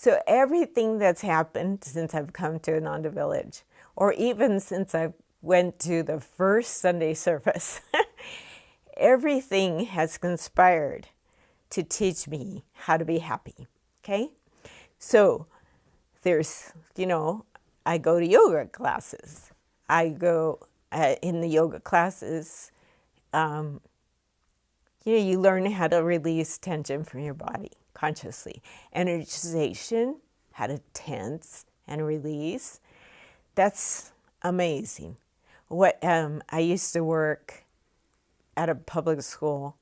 So everything that's happened since I've come to Ananda Village, or even since I went to the first Sunday service, everything has conspired to teach me how to be happy, okay? So there's, I go to yoga classes. I go in the yoga classes, you learn how to release tension from your body consciously. Energization, how to tense and release. That's amazing. I used to work at a public school,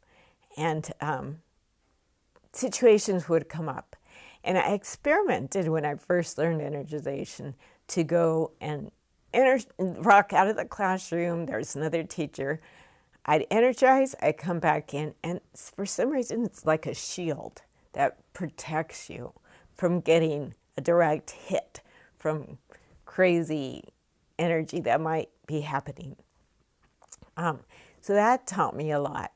and situations would come up. And I experimented when I first learned energization to go and rock out of the classroom. There's another teacher. I'd energize, I'd come back in, and for some reason it's like a shield that protects you from getting a direct hit from crazy energy that might be happening. So that taught me a lot.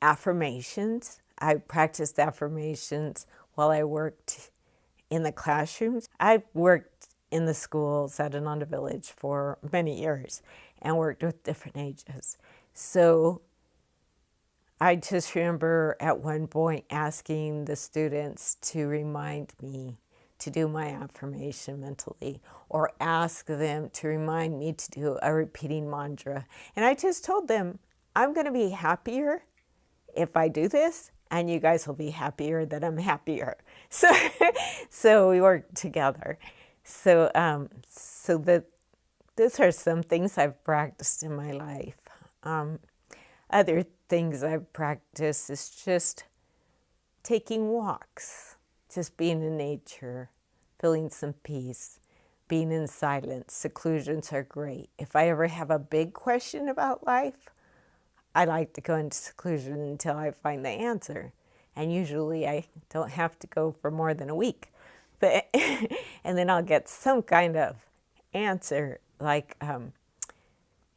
Affirmations. I practiced affirmations while I worked in the classrooms. I worked in the schools at Ananda Village for many years and worked with different ages. So I just remember at one point asking the students to remind me to do my affirmation mentally, or ask them to remind me to do a repeating mantra. And I just told them, I'm going to be happier if I do this, and you guys will be happier that I'm happier. So we worked together. So those are some things I've practiced in my life. Other things I've practiced is just taking walks, just being in nature, feeling some peace, being in silence. Seclusions are great. If I ever have a big question about life, I like to go into seclusion until I find the answer. And usually I don't have to go for more than a week. But and then I'll get some kind of answer, like,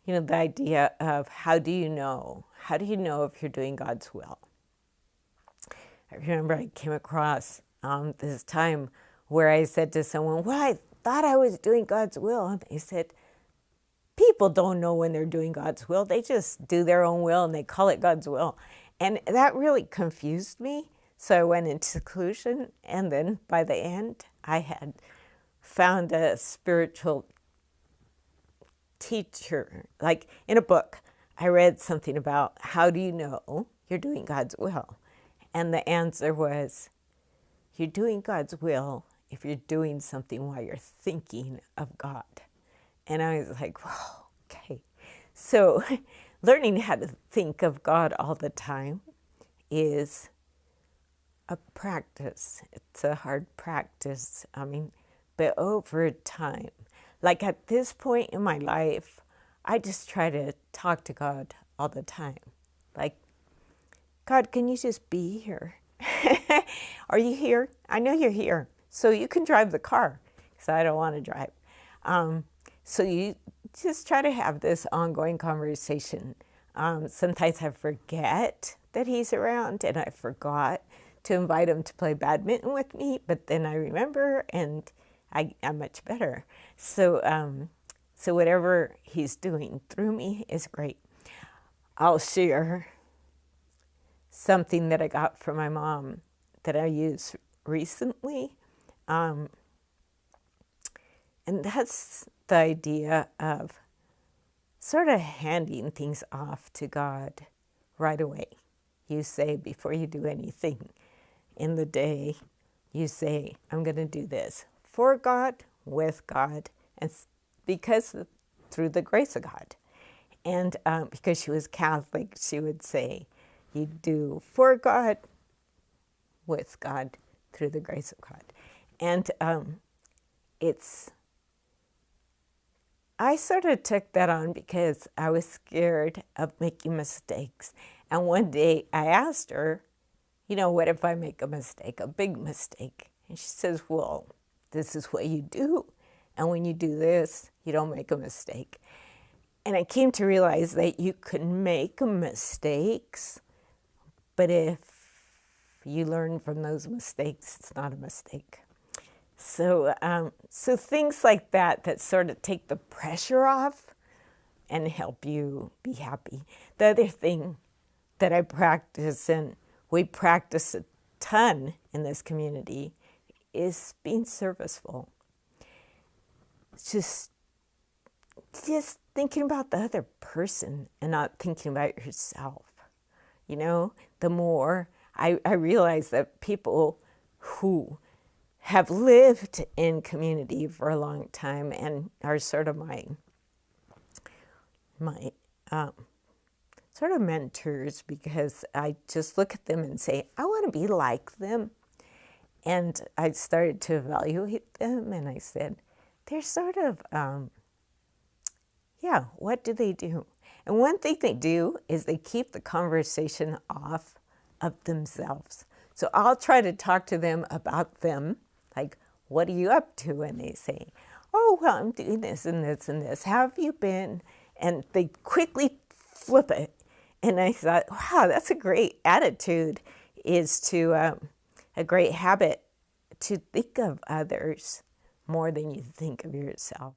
the idea of how do you know? How do you know if you're doing God's will? I remember I came across this time where I said to someone, well, I thought I was doing God's will. And they said, people don't know when they're doing God's will. They just do their own will and they call it God's will. And that really confused me. So I went into seclusion. And then by the end, I had found a spiritual teacher. Like in a book, I read something about how do you know you're doing God's will? And the answer was, you're doing God's will if you're doing something while you're thinking of God. And I was like, whoa, okay. So learning how to think of God all the time is a practice. It's a hard practice. But over time, like at this point in my life, I just try to talk to God all the time. Like, God, can you just be here? Are you here? I know you're here. So you can drive the car, because I don't want to drive. So you just try to have this ongoing conversation. Sometimes I forget that he's around, and I forgot to invite him to play badminton with me, but then I remember, and I'm much better. So whatever he's doing through me is great. I'll share something that I got from my mom that I used recently. And that's the idea of sort of handing things off to God right away. You say, before you do anything in the day, you say, I'm going to do this for God, with God, and because through the grace of God. And because she was Catholic, she would say, you do for God, with God, through the grace of God. And I sort of took that on because I was scared of making mistakes. And one day I asked her, what if I make a mistake, a big mistake? And she says, well, this is what you do. And when you do this, you don't make a mistake. And I came to realize that you can make mistakes, but if you learn from those mistakes, it's not a mistake. So things like that sort of take the pressure off and help you be happy. The other thing that I practice, and we practice a ton in this community, is being serviceful. Just thinking about the other person and not thinking about yourself. You know, the more I realize that people who have lived in community for a long time and are sort of my sort of mentors, because I just look at them and say, I want to be like them. And I started to evaluate them, and I said, they're sort of, what do they do? And one thing they do is they keep the conversation off of themselves. So I'll try to talk to them about them, like, what are you up to? And they say, oh, well, I'm doing this and this and this. How have you been? And they quickly flip it. And I thought, wow, that's a great attitude, is to a great habit to think of others more than you think of yourself.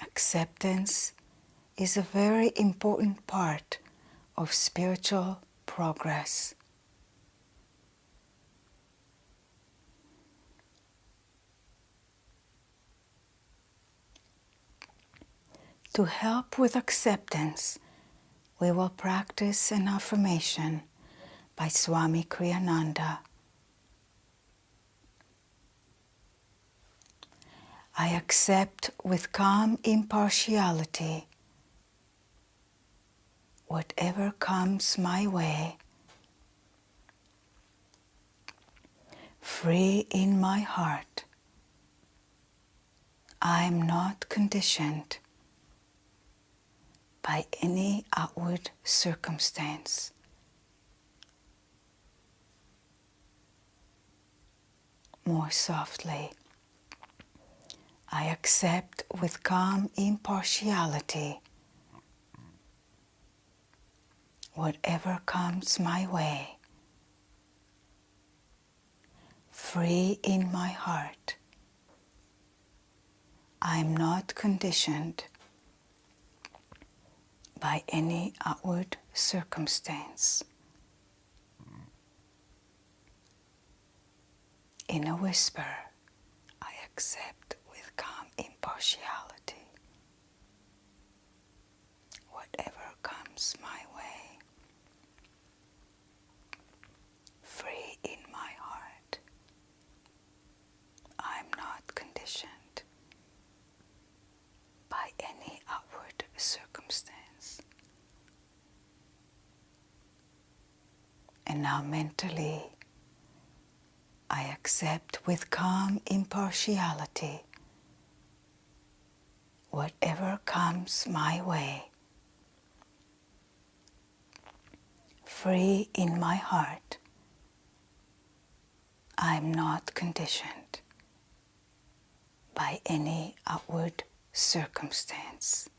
Acceptance is a very important part of spiritual progress. To help with acceptance, we will practice an affirmation by Swami Kriyananda. I accept with calm impartiality whatever comes my way, free in my heart. I am not conditioned by any outward circumstance. More softly. I accept with calm impartiality whatever comes my way, free in my heart. I am not conditioned by any outward circumstance. In a whisper, I accept with calm impartiality whatever comes my way, free in my heart. I am not conditioned by any outward circumstance. And now mentally, I accept with calm impartiality whatever comes my way, free in my heart. I am not conditioned by any outward circumstance.